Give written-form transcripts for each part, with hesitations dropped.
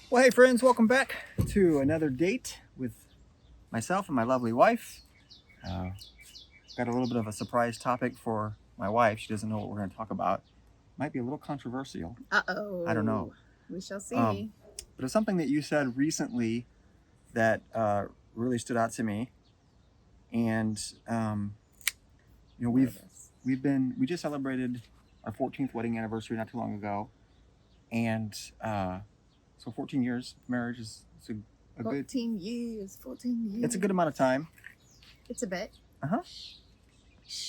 Well, hey friends, welcome back to another date with myself and my lovely wife. Uh, got a little bit of a surprise topic for my wife. She doesn't know what we're going to talk about. Might be a little controversial. I don't know. We shall see. But it's something that you said recently that really stood out to me. And we just celebrated our 14th wedding anniversary not too long ago, and so 14 years of marriage is a 14 years. 14 years. It's a good amount of time. It's a bit.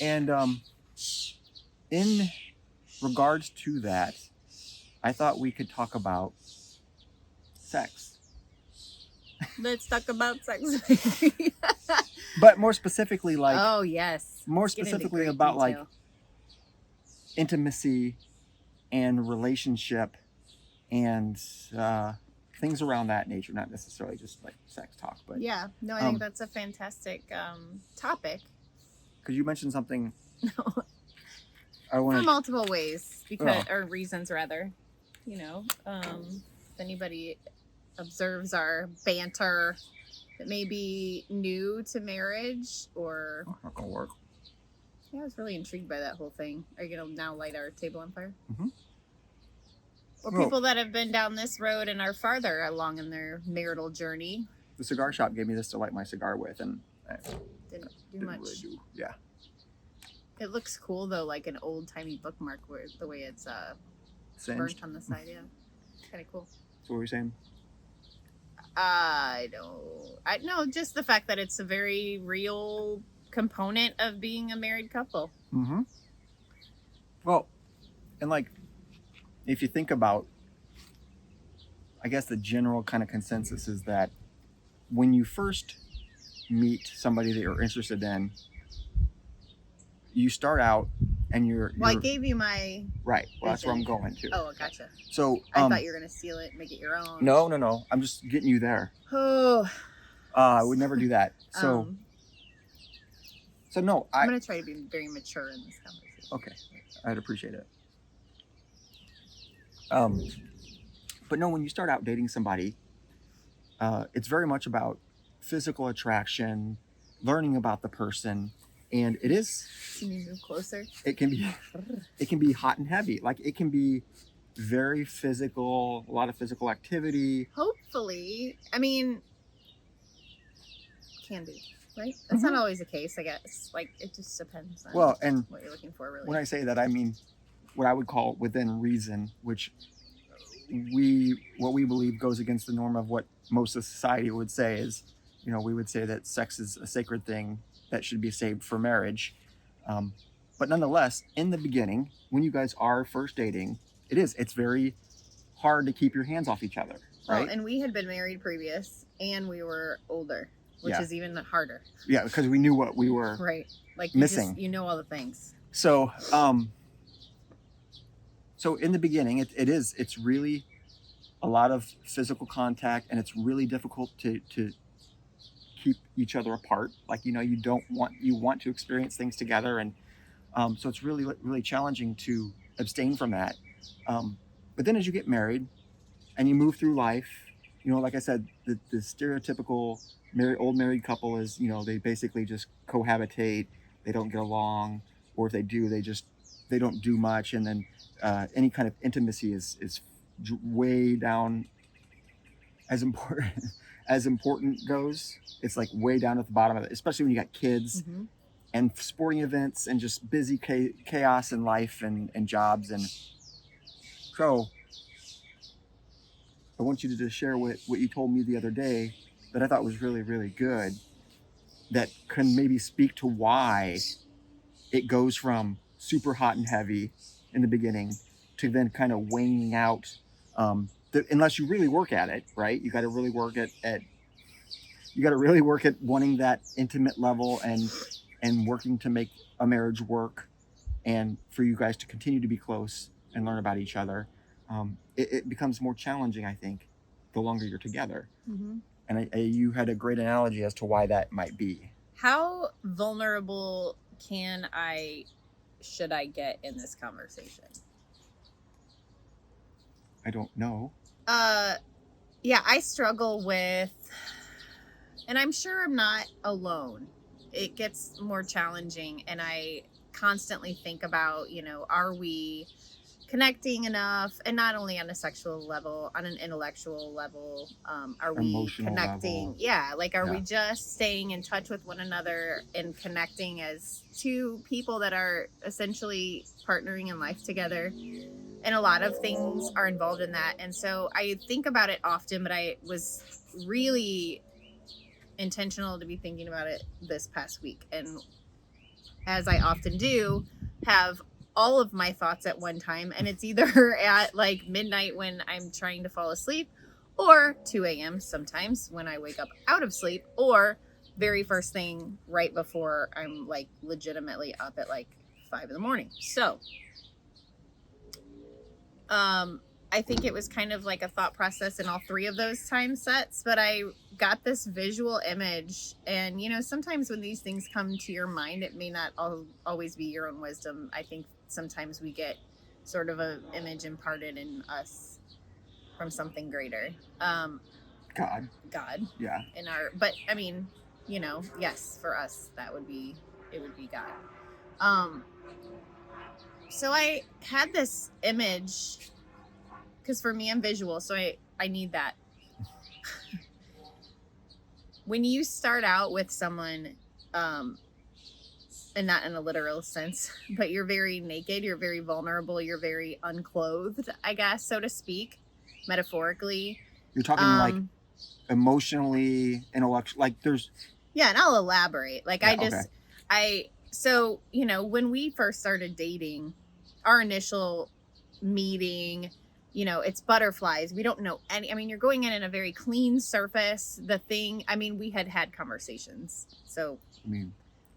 And in regards to that, I thought we could talk about sex. Let's talk about sex. But more specifically, like... Oh, yes. More specifically about, like, intimacy and relationship and things around that nature. Not necessarily just, like, sex talk, but... Yeah. No, I think that's a fantastic topic. Because you mentioned something... No. For multiple ways, or reasons, rather. If anybody observes our banter that may be new to marriage or... Oh, not gonna work. Yeah, I was really intrigued by that whole thing. Are you going to now light our table on fire? Mm-hmm. Or people that have been down this road and are farther along in their marital journey. The cigar shop gave me this to light my cigar with, and I didn't do much. Really do. Yeah. It looks cool, though, like an old-timey bookmark, where the way it's burnt on the side. Yeah, kind of cool. So what were you saying? No, just the fact that it's a very real component of being a married couple. Mm-hmm. Well, and like, if you think about, I guess the general kind of consensus is that when you first meet somebody that you're interested in, you start out and you're I gave you my... Right. Well, that's where I'm going to. Oh, gotcha. So I thought you were going to steal it and make it your own. No. I'm just getting you there. Oh. I would never do that. So no, I'm going to try to be very mature in this conversation. Okay. I'd appreciate it. But no, when you start out dating somebody, it's very much about physical attraction, learning about the person. And it is... Can you move closer? It can be hot and heavy. Like, it can be very physical, a lot of physical activity. Hopefully. I mean, can be, right? That's not always the case, I guess. Like, it just depends on what you're looking for, really. When I say that, I mean what I would call within reason, which what we believe goes against the norm of what most of society would say is, we would say that sex is a sacred thing that should be saved for marriage. But nonetheless, in the beginning, when you guys are first dating, it's very hard to keep your hands off each other, right? Well, and we had been married previous, and we were older, which is even harder. Yeah, because we knew what we were missing. You know all the things. So, so in the beginning, it's really a lot of physical contact, and it's really difficult to keep each other apart. Like, you want to experience things together, and so it's really, really challenging to abstain from that. But then as you get married and you move through life, like I said, the stereotypical old married couple is, they basically just cohabitate, they don't get along, or if they do, they don't do much, and then any kind of intimacy is way down. As important goes, it's like way down at the bottom of it, especially when you got kids and sporting events and just busy chaos in life and jobs. And so I want you to just share what you told me the other day that I thought was really, really good, that can maybe speak to why it goes from super hot and heavy in the beginning to then kind of waning out. Unless you really work at it, right? You got to really work at wanting that intimate level and working to make a marriage work, and for you guys to continue to be close and learn about each other. It becomes more challenging, I think, the longer you're together. Mm-hmm. And you had a great analogy as to why that might be. How vulnerable should I get in this conversation? I don't know. Yeah, I struggle with, and I'm sure I'm not alone. It gets more challenging, and I constantly think about, are we connecting enough, and not only on a sexual level, on an intellectual level, are we Emotional connecting, level. yeah, like are Yeah. we just staying in touch with one another and connecting as two people that are essentially partnering in life together, and a lot of things are involved in that. And so I think about it often, but I was really intentional to be thinking about it this past week, and as I often do, have all of my thoughts at one time. And it's either at like midnight when I'm trying to fall asleep, or 2 a.m. sometimes when I wake up out of sleep, or very first thing right before I'm like legitimately up at like 5 in the morning. So, I think it was kind of like a thought process in all three of those time sets, but I got this visual image. And, sometimes when these things come to your mind, it may not always be your own wisdom. I think sometimes we get sort of an image imparted in us from something greater. God. Yeah. But I mean, yes, for us, it would be God. So I had this image, because for me I'm visual, so I need that. When you start out with someone, and not in a literal sense, but you're very naked, you're very vulnerable, you're very unclothed, I guess, so to speak, metaphorically. You're talking like emotionally, intellectual, like there's. Yeah, and I'll elaborate. Like, Yeah, so, when we first started dating, our initial meeting, it's butterflies. We don't know you're going in a very clean surface. We had conversations. So,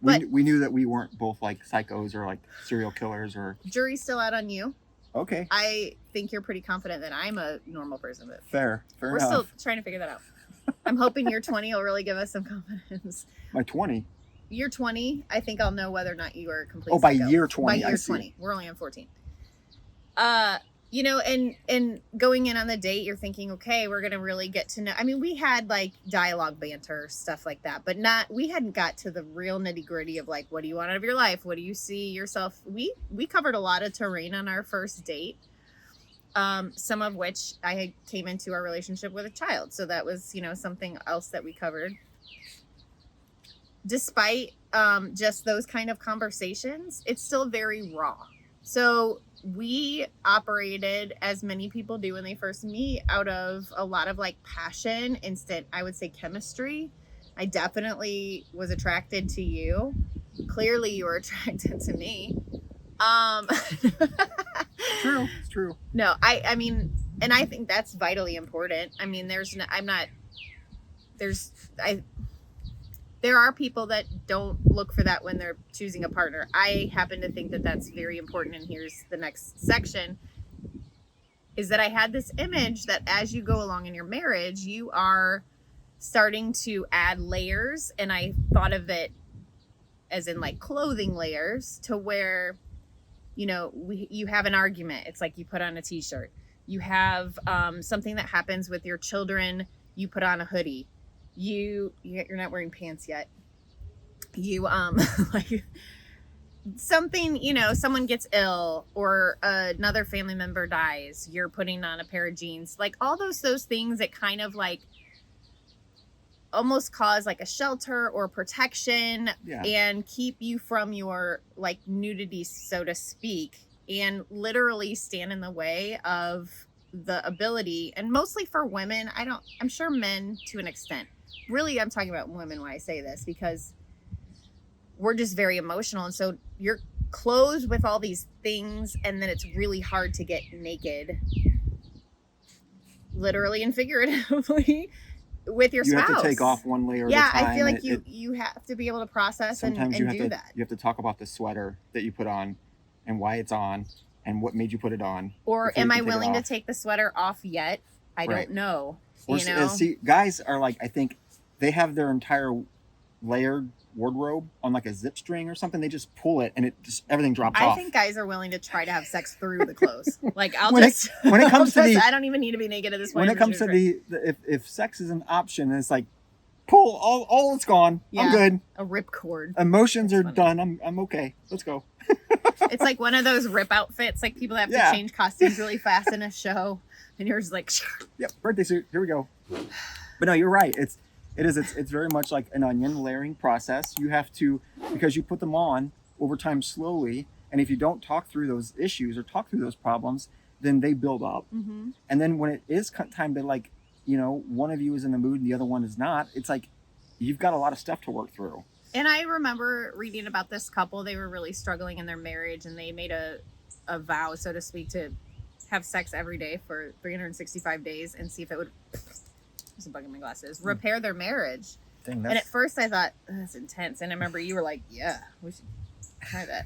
we knew that we weren't both like psychos or like serial killers or. Jury's still out on you. Okay. I think you're pretty confident that I'm a normal person, but fair enough. We're still trying to figure that out. I'm hoping your 20 will really give us some confidence. My 20? Year 20, I think I'll know whether or not you are a complete by psycho. year 20. By year 20. We're only on 14. And going in on the date, you're thinking, okay, we're going to really get to know. We had like dialogue banter, stuff like that, but we hadn't got to the real nitty gritty of like, what do you want out of your life? What do you see yourself? We covered a lot of terrain on our first date. Some of which I had came into our relationship with a child. So that was, something else that we covered. Despite just those kind of conversations, it's still very raw. So we operated, as many people do when they first meet, out of a lot of like passion, instant, I would say, chemistry. I definitely was attracted to you. Clearly you were attracted to me. True. It's true. No, I mean, and I think that's vitally important. There are people that don't look for that when they're choosing a partner. I happen to think that that's very important. And here's the next section, is that I had this image that as you go along in your marriage, you are starting to add layers. And I thought of it as in like clothing layers, to where, you have an argument. It's like you put on a t-shirt. You have something that happens with your children. You put on a hoodie. You're not wearing pants yet. You like something, someone gets ill or another family member dies. You're putting on a pair of jeans. Like all those things that kind of like almost cause like a shelter or protection, and keep you from your like nudity, so to speak, and literally stand in the way of the ability. And mostly for women, I'm sure men to an extent. Really, I'm talking about women when I say this, because we're just very emotional. And so you're clothed with all these things, and then it's really hard to get naked, literally and figuratively, with your spouse. You have to take off one layer at a time. I feel like you have to be able to process and do that. You have to talk about the sweater that you put on and why it's on and what made you put it on. Or am I willing to take the sweater off yet? I don't know. See, guys are like, I think they have their entire layered wardrobe on like a zip string or something. They just pull it and it just everything drops I off. think guys are willing to try to have sex through the clothes. Like I'll When it- just when it comes to the- I don't even need to be naked at this point. When it comes to if sex is an option, it's like pull all it's gone. Yeah. I'm good. a ripcord. Emotions That's are funny. done. I'm okay. Let's go. It's like one of those rip outfits. Like people have Yeah. to change costumes really fast in a show, and you're just like, Yep, birthday suit. Here we go. But no, you're right. It's very much like an onion layering process. You have to, because you put them on over time slowly, and if you don't talk through those issues or talk through those problems, then they build up. mm-hmm. And then when it is time to, like, you know, one of you is in the mood and the other one is not, it's like you've got a lot of stuff to work through. And I remember reading about this couple. They were really struggling in their marriage, and they made a vow, so to speak, to have sex every day for 365 days and see if it would, there's a bug in my glasses, repair their marriage. Dang, And at first I thought, that's intense. And I remember you were like, yeah, we should try that.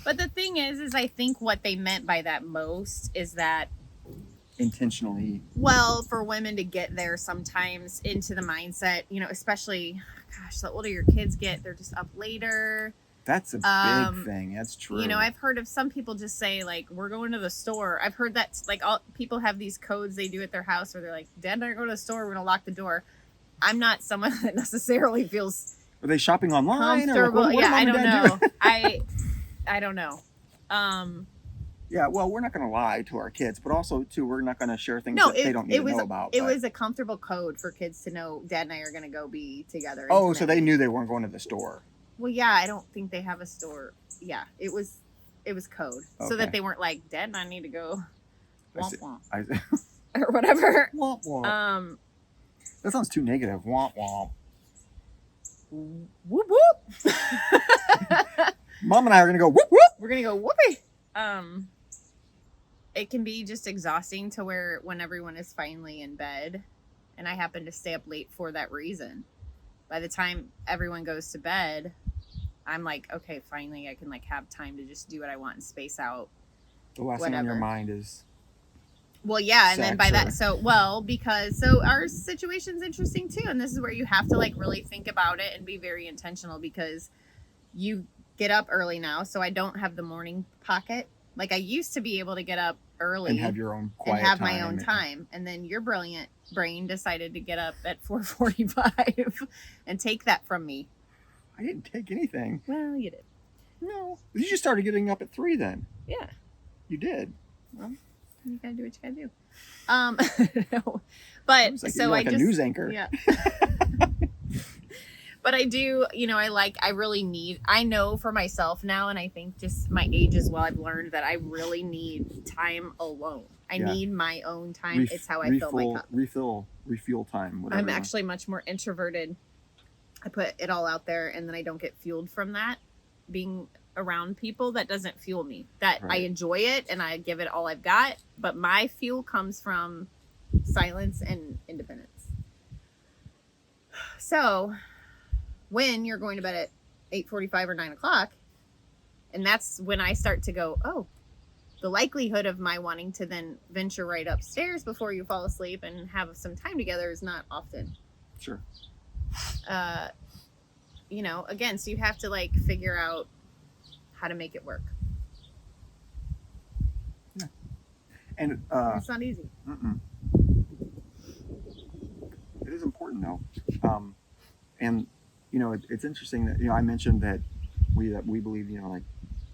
But the thing is I think what they meant by that most is that, intentionally. well, for women to get there sometimes into the mindset, you know, especially, gosh, the older your kids get, they're just up later. That's a big thing. That's true. You know, I've heard of some people just say, like, we're going to the store. I've heard that, like, all people have these codes they do at their house where they're like, Dad and I are going to the store, we're going to lock the door. I'm not someone that necessarily feels Are they shopping online? comfortable. Or like, what Yeah, am I and don't Dad know. doing? I don't know. Yeah, well, we're not going to lie to our kids, but also, too, we're not going to share things No, that they don't need to know about. It but- was a comfortable code for kids to know Dad and I are going to go be together. Oh, so they intimately. knew they weren't going to the store. Well, yeah, I don't think they have a store. Yeah, it was code, so Okay. that they weren't like, Dad and I need to go I womp see. womp or whatever. Womp womp. That sounds too negative. Womp womp. Whoop whoop. Mom and I are going to go whoop whoop. We're gonna go whoopee. It can be just exhausting to where when everyone is finally in bed, and I happen to stay up late for that reason. By the time everyone goes to bed, I'm like, okay, finally I can like have time to just do what I want and space out. The last thing on your Whatever. mind is Well, yeah, and then by Sex that, so our situation's interesting too, and this is where you have to like really think about it and be very intentional because you get up early now, so I don't have the morning pocket. Like I used to be able to get up early and have your own quiet and have time. my own time, and then your brilliant brain decided to get up at 4:45 and take that from me. I didn't take anything. Well, you did. No. You just started getting up at 3 then. Yeah. You did. Well, you gotta do what you gotta do. No. But It was like, so you're I like a just news anchor. yeah. But I do, you know, I know for myself now, and I think just my age as well, I've learned that I really need time alone. I Yeah. need my own time. It's how I fill my cup. Refuel time. Whatever. I'm actually much more introverted. I put it all out there and then I don't get fueled from that. Being around people, that doesn't fuel me. That I Right. enjoy it and I give it all I've got, but my fuel comes from silence and independence. So when you're going to bed at 8:45 or 9 o'clock, and that's when I start to go, oh, the likelihood of my wanting to then venture right upstairs before you fall asleep and have some time together is not often. Sure. You know, again, so you have to like figure out how to make it work. And It's not easy. it is important though. And you know, it's interesting that, you know, I mentioned that we believe, you know, like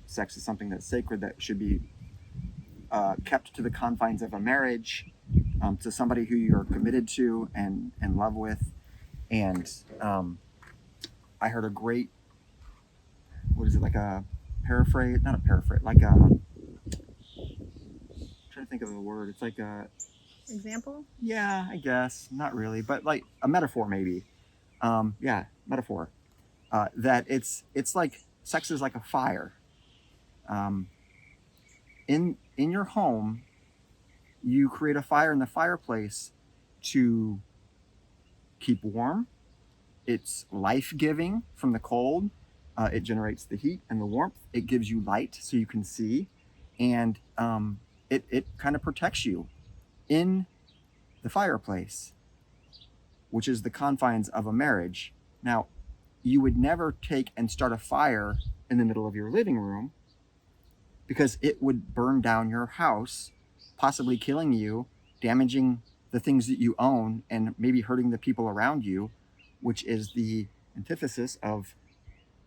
sex is something that's sacred, that should be kept to the confines of a marriage, to somebody who you're committed to and love with. And I heard a great, what is it, like a paraphrase? Not a paraphrase, like a, I'm trying to think of the word. It's like a, Example? yeah, I guess not really, but like a metaphor maybe. Yeah, metaphor. That it's like sex is like a fire. In your home, you create a fire in the fireplace to keep warm. It's life-giving from the cold. It generates the heat and the warmth. It gives you light so you can see, and it kind of protects you in the fireplace, which is the confines of a marriage. Now, you would never take and start a fire in the middle of your living room because it would burn down your house, possibly killing you, damaging the things that you own, and maybe hurting the people around you, which is the antithesis of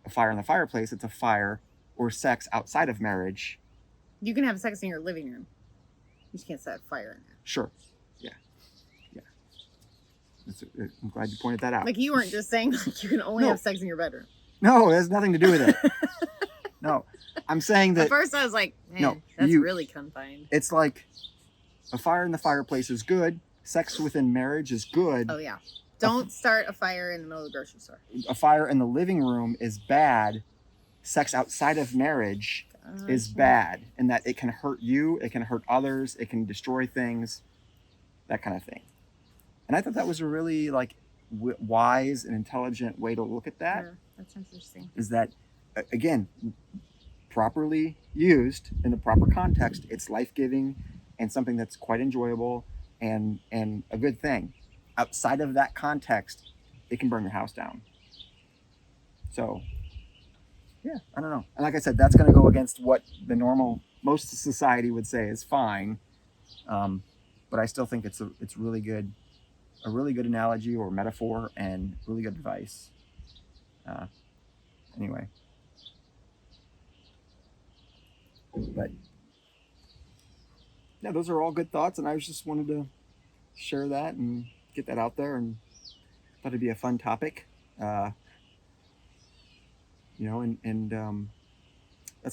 a fire in the fireplace. It's a fire or sex outside of marriage. You can have sex in your living room. You just can't set a fire in there. Sure. Yeah. Yeah. I'm glad you pointed that out. Like, you weren't just saying like you can only have sex in your bedroom. No, it has nothing to do with it. No, I'm saying that. At first I was like, man, No, that's really confined. It's like a fire in the fireplace is good. Sex within marriage is good. Oh, yeah. Don't start a fire in the middle of the grocery store. A fire in the living room is bad. Sex outside of marriage is bad, in that it can hurt you, it can hurt others, it can destroy things, that kind of thing. And I thought that was a really like wise and intelligent way to look at that. Yeah, that's interesting. Is that, again, properly used in the proper context, it's life-giving and something that's quite enjoyable and a good thing. Outside of that context, it can burn your house down. So, yeah, I don't know. And like I said, that's going to go against what the normal, most society would say is fine. But I still think it's really good, a really good analogy or metaphor, and really good advice. Anyway. But yeah, those are all good thoughts, and I just wanted to share that and get that out there, and thought it'd be a fun topic. That's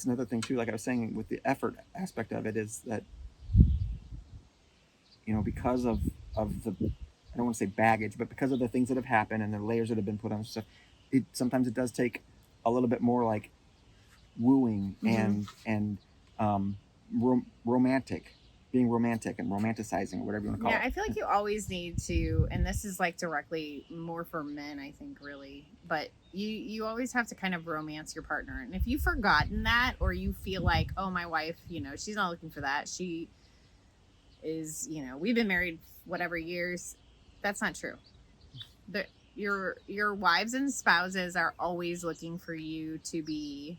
another thing too, like I was saying, with the effort aspect of it, is that, because of the, I don't want to say baggage, but because of the things that have happened and the layers that have been put on stuff, sometimes it does take a little bit more like wooing and being romantic and romanticizing, or whatever you want to call it. Yeah, I feel like you always need to, and this is like directly more for men, I think, really, but you always have to kind of romance your partner. And if you've forgotten that, or you feel like, oh, my wife, she's not looking for that, she is, we've been married whatever years, that's not true. Your wives and spouses are always looking for you to be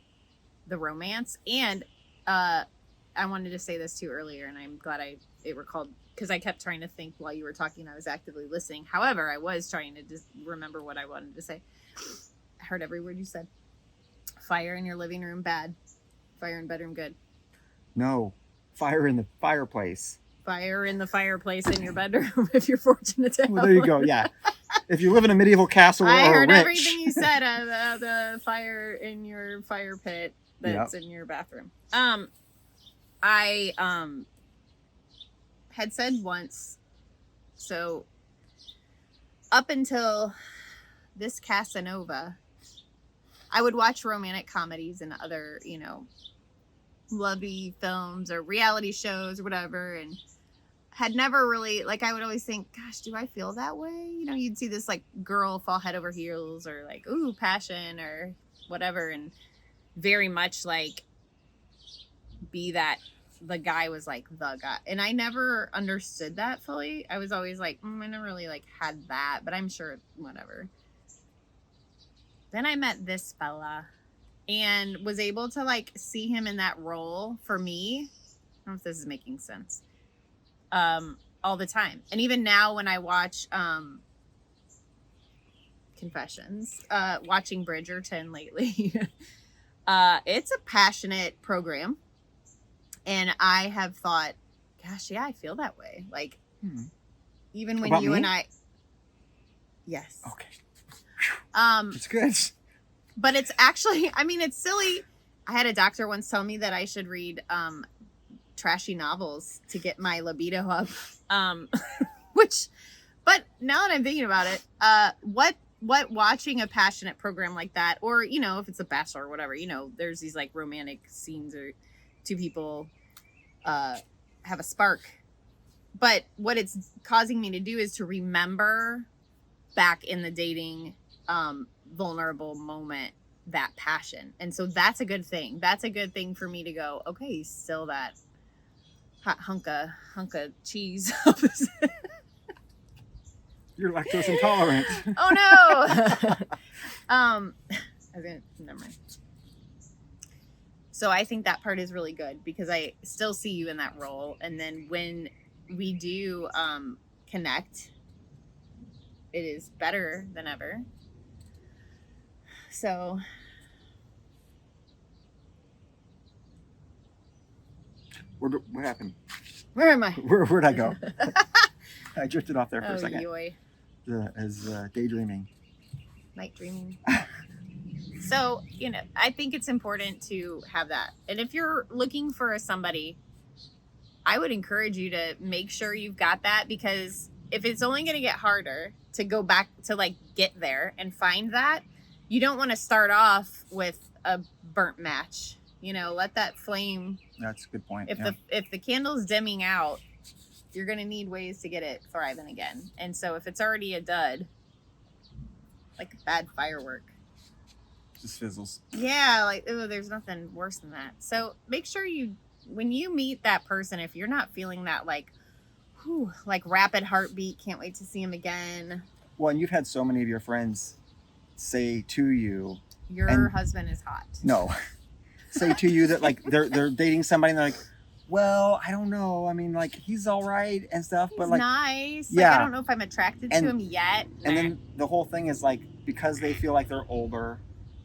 the romance. And I wanted to say this too earlier, and I'm glad it recalled, because I kept trying to think while you were talking. I was actively listening. However, I was trying to just remember what I wanted to say. I heard every word you said. Fire in your living room, bad. Fire in bedroom, good. No, fire in the fireplace. Fire in the fireplace in your bedroom, if you're fortunate to have Well, there you go. Yeah. If you live in a medieval castle I or heard rich. everything you said about the fire in your fire pit that's in your bathroom. I had said once, so up until this Casanova, I would watch romantic comedies and other, lovey films or reality shows or whatever, and had never really, like, I would always think, gosh, do I feel that way? You'd see this like girl fall head over heels, or like, ooh, passion or whatever, and very much like be that the guy was like the guy. And I never understood that fully. I was always like, I never really like had that, but I'm sure whatever. Then I met this fella and was able to like see him in that role for me. I don't know if this is making sense. All the time. And even now when I watch Confessions, watching Bridgerton lately, it's a passionate program. And I have thought, gosh, yeah, I feel that way. Like, even when About you me? and I, yes. Okay. It's good. But it's actually, it's silly. I had a doctor once tell me that I should read trashy novels to get my libido up. But now that I'm thinking about it, what watching a passionate program like that, or, if it's a Bachelor or whatever, there's these like romantic scenes or two people have a spark. But what it's causing me to do is to remember back in the dating vulnerable moment, that passion. And so that's a good thing. That's a good thing for me to go, okay, still that hot hunk of cheese. You're lactose intolerant. Oh no. Never mind. So I think that part is really good because I still see you in that role. And then when we do connect, it is better than ever. So What happened? where am I? Where'd I go? I drifted off there for a second. Yoy. As daydreaming. Night dreaming. So, I think it's important to have that. And if you're looking for somebody, I would encourage you to make sure you've got that, because if it's only going to get harder to go back to get there and find that, you don't want to start off with a burnt match. Let that flame. That's a good point. If the candle's dimming out, you're going to need ways to get it thriving again. And so if it's already a dud, like a bad firework, just fizzles. Yeah, there's nothing worse than that. So make sure when you meet that person, if you're not feeling that rapid heartbeat, can't wait to see him again. Well, and you've had so many of your friends say to you, your husband is hot. No. Say to you that they're dating somebody and they're like, well, I don't know. I mean, he's all right and stuff, but nice. Yeah. I don't know if I'm attracted to him yet. And then the whole thing is because they feel like they're older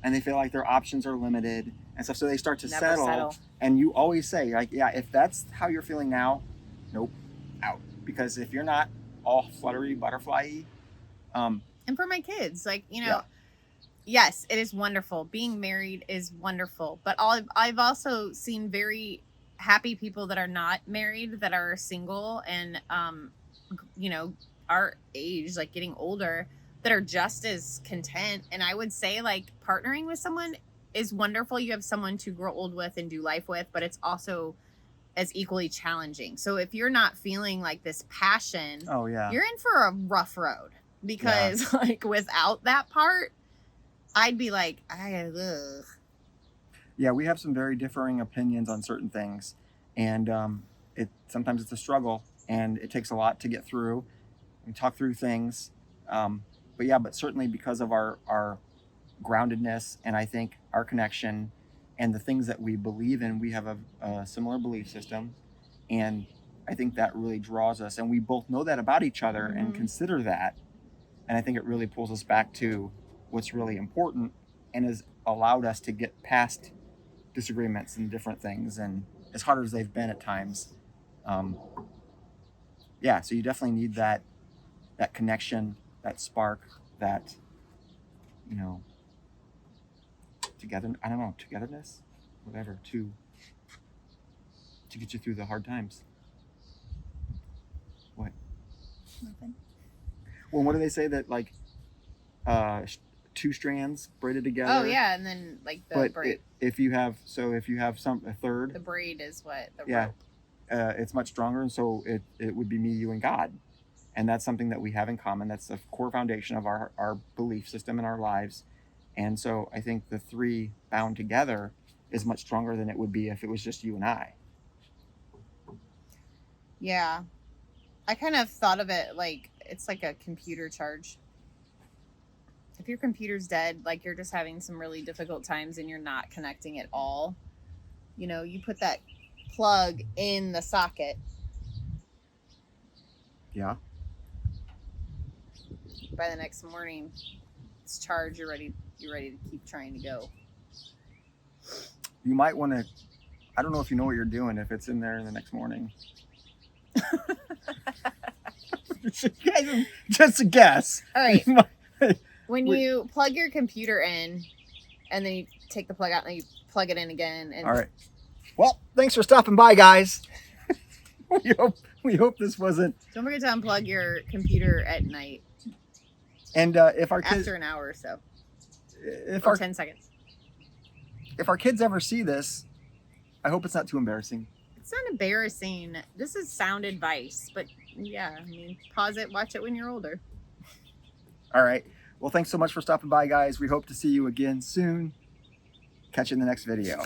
and they feel like their options are limited and stuff, so they start to settle. And you always say, yeah, if that's how you're feeling now, nope, out. Because if you're not all fluttery, butterfly-y, and for my kids, yes, it is wonderful. Being married is wonderful, but I've also seen very happy people that are not married, that are single and our age, getting older, that are just as content. And I would say partnering with someone is wonderful. You have someone to grow old with and do life with, but it's also as equally challenging. So if you're not feeling this passion, you're in for a rough road, because without that part, I'd be ugh. Yeah, we have some very differing opinions on certain things, and sometimes it's a struggle, and it takes a lot to get through and talk through things. But certainly because of our groundedness, and I think our connection and the things that we believe in, we have a similar belief system, and I think that really draws us, and we both know that about each other and consider that, and I think it really pulls us back to what's really important and has allowed us to get past disagreements and different things, and as hard as they've been at times. So you definitely need that connection, that spark, that togetherness, whatever, to get you through the hard times. What? Nothing. Well, what do they say that two strands braided together? Oh yeah, and then the braid. If you have a third, the braid is what the rope. It's much stronger, and so it would be me, you, and God, and that's something that we have in common. That's the core foundation of our belief system in our lives, and so I think the three bound together is much stronger than it would be if it was just you and I. Yeah, I kind of thought of it it's like a computer charge. If your computer's dead, you're just having some really difficult times and you're not connecting at all, you put that plug in the socket. Yeah. By the next morning, it's charged. You're ready to keep trying to go. You might want to, I don't know if you know what you're doing if it's in there in the next morning. Just a guess. All right. When you plug your computer in and then you take the plug out and you plug it in again. All right. Well, thanks for stopping by, guys. we hope this wasn't. Don't forget to unplug your computer at night. And if our kids, after an hour or so, or 10 seconds. If our kids ever see this, I hope it's not too embarrassing. It's not embarrassing. This is sound advice, but yeah, pause it, watch it when you're older. All right. Well, thanks so much for stopping by, guys. We hope to see you again soon. Catch you in the next video.